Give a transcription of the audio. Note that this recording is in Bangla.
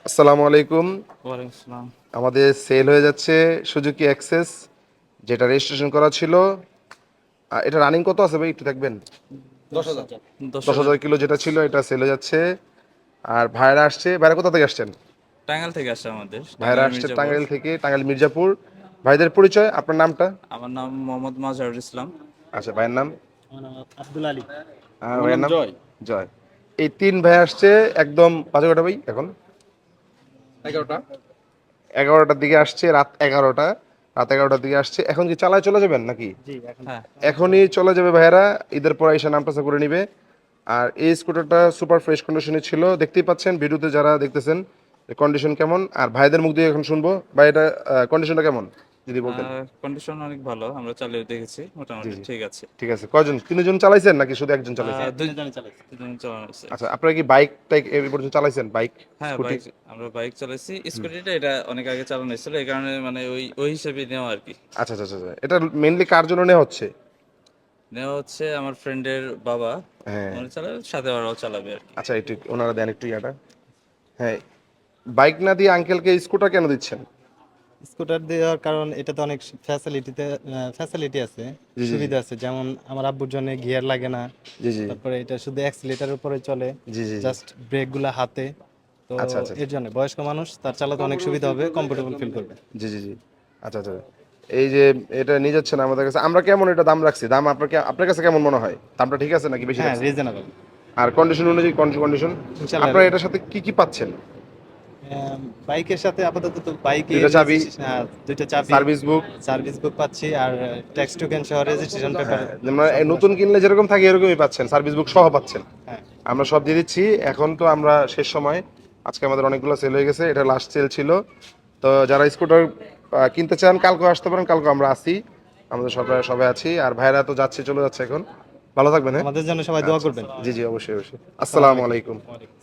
আসসালামু আলাইকুম। ওয়ালাইকুম আসসালাম। আমাদের সেল হয়ে যাচ্ছে সুজুকি অ্যাক্সেস, যেটা রেজিস্ট্রেশন করা ছিল। এটা রানিং কত আছে ভাই, একটু দেখবেন? 10,000 দশ 10,000 হাজার কিলো যেটা ছিল এটা সেল হয়ে যাচ্ছে। আর ভাইরা আসছে, ভাইরা কোথা থেকে আসছেন? টাঙ্গাইল থেকে আসছে আমাদের, ভাইরা টাঙ্গাইল আসছে মির্জাপুর। টাঙ্গাইল থেকে, টাঙ্গাইল মির্জাপুর। ভাইদের পরিচয়, আপনার নামটা? আমার নাম মোহাম্মদ মাজহারুল ইসলাম। আচ্ছা, ভাইয়ের নাম? আমার নাম আব্দুল আলী। আর আমার ভাইয়ের নাম নাম? জয়। জয়। এই তিন ভাই আসছে একদম বাজে কটা ভাই এখন? 11টা। 11টার দিকে আসছে, রাত 11টার দিকে আসছে। এখন কি চালায় চলে যাবেন নাকি? জি, এখন হ্যাঁ, এখনই চলে যাবে ভাইয়েরা, ঈদের পর এসে নামটাসা করে নিবে। আর এই স্কুটারটা সুপার ফ্রেশ কন্ডিশনে ছিল, দেখতেই পাচ্ছেন ভিডিওতে যারা দেখতেছেন কন্ডিশন কেমন। আর ভাইদের মুখ দিয়ে এখন শুনবো, ভাই এটা কন্ডিশনটা কেমন যদি বলতেন। কন্ডিশন অনেক ভালো, আমরা চালিয়ে দেখেছি, জি মোটামুটি জি, ঠিক আছে। ঠিক আছে। কয়জন, তিনজন চালাইছেন নাকি শুধু একজন চালাইছেন? হ্যাঁ, দুই তিনজনে চালাইছি। দুজন চালানো হয়েছে। আচ্ছা, আপনারা কি বাইক টাইক এই পর্যন্ত চালাইছেন, বাইক হ্যাঁ, স্কুটি? আমরা বাইক চালাইছি। স্কুটিটা এটা অনেক আগে চালানো হয়েছিল, এই কারণে মানে ওই ওই হিসেবে নেওয়া আর কি। আচ্ছা আচ্ছা আচ্ছা আচ্ছা। এটা মেইনলি কার জন্য নেওয়া হচ্ছে? নেওয়া হচ্ছে আমার ফ্রেন্ডের বাবা, হ্যাঁ। উনি চালাবে, সাথে ওরাও চালাবে আর কি। আচ্ছা, একটু ওনারা দেন একটু ইয়াটা। হ্যাঁ, বাইক না দিয়ে আঙ্কেলকে স্কুটার কেন দিচ্ছেন? স্কুটার দেওয়ার কারণ এটাতে অনেক ফ্যাসিলিটি আছে, জি জি জি সুবিধা আছে। যেমন আমার আব্বুর জন্য গিয়ার লাগে না, জি জি তারপরে এটা শুধু অ্যাক্সিলেটার উপরে চলে, জি জি জি। জাস্ট ব্রেকগুলা হাতে। তো আচ্ছা আচ্ছা এর জন্য বয়স্ক মানুষ তার চালাতে অনেক সুবিধা হবে, কমফোর্টেবল ফিল করবে। জি জি জি। আচ্ছা আচ্ছা। এই যে এটা নিয়ে যাচ্ছেন আমাদের কাছে, আমরা কেমন এটা দাম রাখছি, দাম আপনার কাছে কেমন মনে হয়, দামটা ঠিক আছে নাকি বেশি হ্যাঁ, রাখছি? রিজনেবল। আর কন্ডিশন অনুযায়ী কন্ডিশন ইনশাল্লাহ। আপনারা এটার সাথে কি কি পাচ্ছেন? বাইকের সাথে আপাতত তো বাইকের দুইটা চাবি, দুইটা চাবি, সার্ভিস বুক। সার্ভিস বুক পাচ্ছি, আর ট্যাক্স টোকেন সহ রেজিস্ট্রেশন পেপার হ্যাঁ, যেমন এই সবগুলো নতুন সহ। কিনলে যেরকম থাকে এরকমই পাচ্ছেন, সার্ভিস বুক সহ পাচ্ছেন। হ্যাঁ। আমরা সব দিয়ে দিচ্ছি। এখন তো আমরা শেষ সময়, আজকে আমাদের অনেকগুলো সেল হয়ে গেছে, এটা লাস্ট সেল ছিল। তো যারা স্কুটার কিনতে চান কালকে আসতে পারেন, কালকে আমরা আসি, আমাদের সবাই সবাই আছি। আর ভাইরা তো যাচ্ছে, চলে যাচ্ছে এখন। ভালো থাকবেন, হ্যাঁ। আমাদের জন্য সবাই দোয়া আচ্ছা, করবেন। জি জি, অবশ্যই অবশ্যই। আসসালামু আসসালামু আলাইকুম। আলাইকুম। ওয়ালাইকুম।